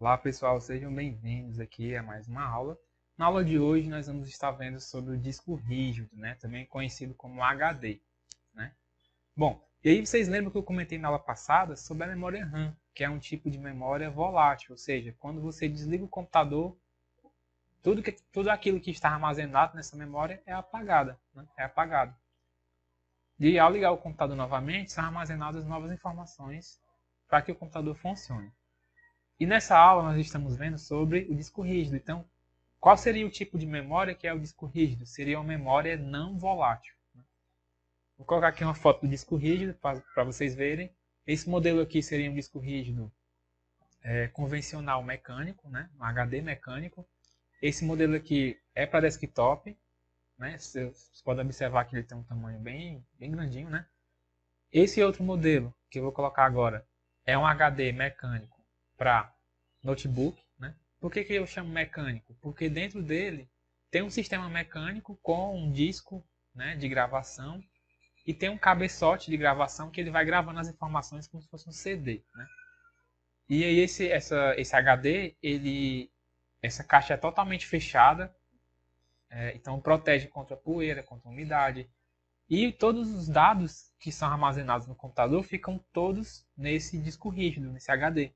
Olá pessoal, sejam bem-vindos aqui a mais uma aula. Na aula de hoje nós vamos estar vendo sobre o disco rígido, né? Também conhecido como HD. Né? Bom, e aí vocês lembram que eu comentei na aula passada sobre a memória RAM, que é um tipo de memória volátil, ou seja, quando você desliga o computador, tudo aquilo que está armazenado nessa memória é apagado. Né? É apagado. E ao ligar o computador novamente, são armazenadas novas informações para que o computador funcione. E nessa aula nós estamos vendo sobre o disco rígido. Então, qual seria o tipo de memória que é o disco rígido? Seria uma memória não volátil. Vou colocar aqui uma foto do disco rígido para vocês verem. Esse modelo aqui seria um disco rígido convencional mecânico, né? Um HD mecânico. Esse modelo aqui é para desktop. Né? Vocês podem observar que ele tem um tamanho bem grandinho. Né? Esse outro modelo que eu vou colocar agora é um HD mecânico para notebook. Né? Por que eu chamo mecânico? Porque dentro dele tem um sistema mecânico com um disco, né, de gravação e tem um cabeçote de gravação que ele vai gravando as informações como se fosse um CD. Né? E aí esse HD, essa caixa é totalmente fechada, então protege contra poeira, contra umidade. E todos os dados que são armazenados no computador ficam todos nesse disco rígido, nesse HD.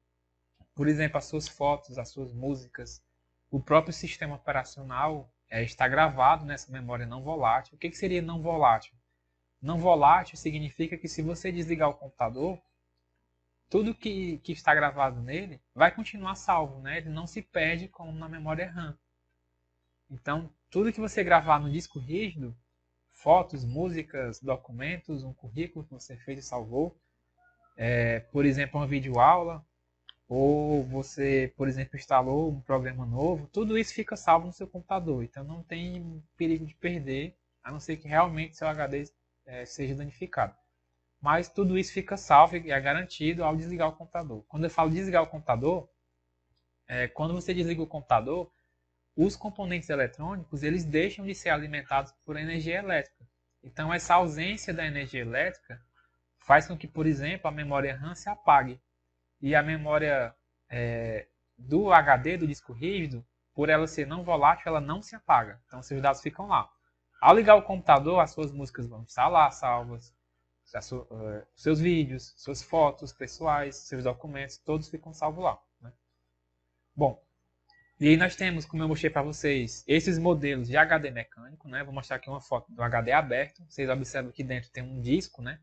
Por exemplo, as suas fotos, as suas músicas, o próprio sistema operacional está gravado nessa memória não volátil. O que seria não volátil? Não volátil significa que se você desligar o computador, tudo que está gravado nele vai continuar salvo, né? Ele não se perde como na memória RAM. Então, tudo que você gravar no disco rígido, fotos, músicas, documentos, um currículo que você fez e salvou, por exemplo, uma videoaula, ou você, por exemplo, instalou um programa novo, tudo isso fica salvo no seu computador. Então não tem perigo de perder, a não ser que realmente seu HD seja danificado. Mas tudo isso fica salvo e é garantido ao desligar o computador. Quando eu falo desligar o computador, quando você desliga o computador, os componentes eletrônicos eles deixam de ser alimentados por energia elétrica. Então essa ausência da energia elétrica faz com que, por exemplo, a memória RAM se apague. E a memória do HD, do disco rígido, por ela ser não volátil, ela não se apaga. Então, seus dados ficam lá. Ao ligar o computador, as suas músicas vão estar lá salvas, seus vídeos, suas fotos pessoais, seus documentos, todos ficam salvos lá. Né? Bom, e aí nós temos, como eu mostrei para vocês, esses modelos de HD mecânico. Né? Vou mostrar aqui uma foto do HD aberto. Vocês observam que dentro tem um disco, né?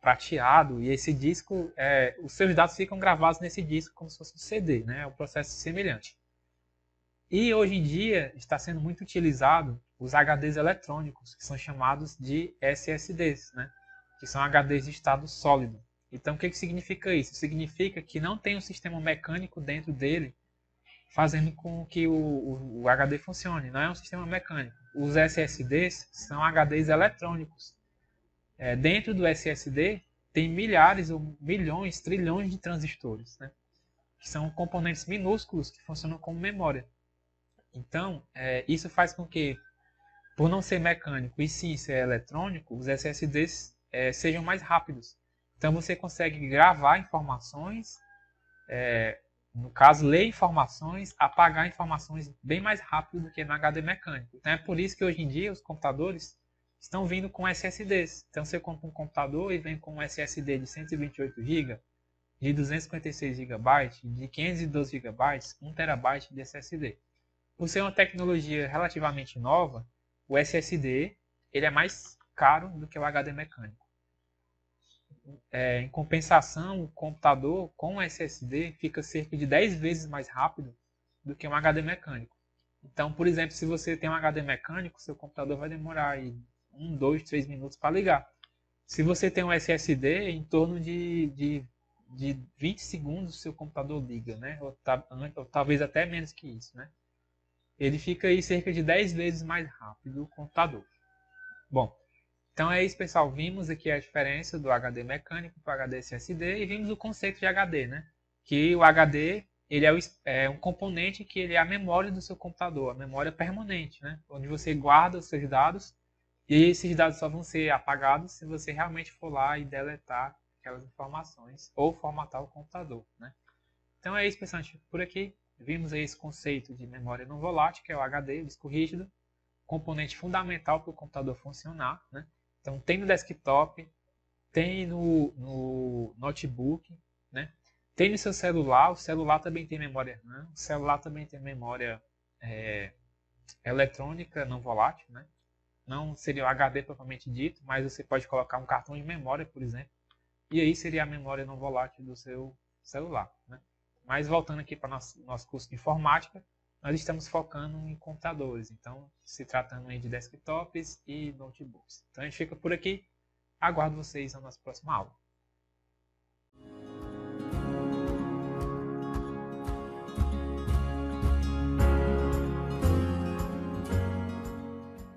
Prateado, e esse disco, os seus dados ficam gravados nesse disco como se fosse um CD, né? É um processo semelhante. E hoje em dia está sendo muito utilizado os HDs eletrônicos, que são chamados de SSDs, né? Que são HDs de estado sólido. Então o que significa isso? Significa que não tem um sistema mecânico dentro dele fazendo com que o HD funcione, não é um sistema mecânico. Os SSDs são HDs eletrônicos. Dentro do SSD tem milhares ou milhões, trilhões de transistores, né? Que são componentes minúsculos que funcionam como memória. Então, isso faz com que, por não ser mecânico e sim ser eletrônico, os SSDs sejam mais rápidos. Então você consegue gravar informações, no caso, ler informações, apagar informações bem mais rápido do que no HD mecânico. Então é por isso que hoje em dia os computadores estão vindo com SSDs. Então você compra um computador e vem com um SSD de 128 GB, de 256 GB, de 512 GB, 1 TB de SSD. Por ser uma tecnologia relativamente nova, o SSD ele é mais caro do que o HD mecânico. Em compensação, o computador com SSD fica cerca de 10 vezes mais rápido do que um HD mecânico. Então, por exemplo, se você tem um HD mecânico, seu computador vai demorar aí 1, 2, 3 minutos para ligar. Se você tem um SSD, em torno de 20 segundos seu computador liga, né? Ou talvez até menos que isso, né? Ele fica aí cerca de 10 vezes mais rápido o computador. Bom, então é isso, pessoal. Vimos aqui a diferença do HD mecânico para o HD SSD e vimos o conceito de HD, né? Que o HD ele é um componente que ele é a memória do seu computador, a memória permanente, né? Onde você guarda os seus dados e esses dados só vão ser apagados se você realmente for lá e deletar aquelas informações ou formatar o computador, né? Então é isso, pessoal. A gente fica por aqui. Vimos aí esse conceito de memória não volátil, que é o HD, o disco rígido, componente fundamental para o computador funcionar, né? Então tem no desktop, tem no notebook, né? Tem no seu celular, o celular também tem memória RAM, o celular também tem memória eletrônica não volátil, né? Não seria o HD propriamente dito, mas você pode colocar um cartão de memória, por exemplo, e aí seria a memória não volátil do seu celular, né? Mas voltando aqui para o nosso curso de informática, nós estamos focando em computadores, então se tratando aí de desktops e notebooks. Então a gente fica por aqui, aguardo vocês na nossa próxima aula.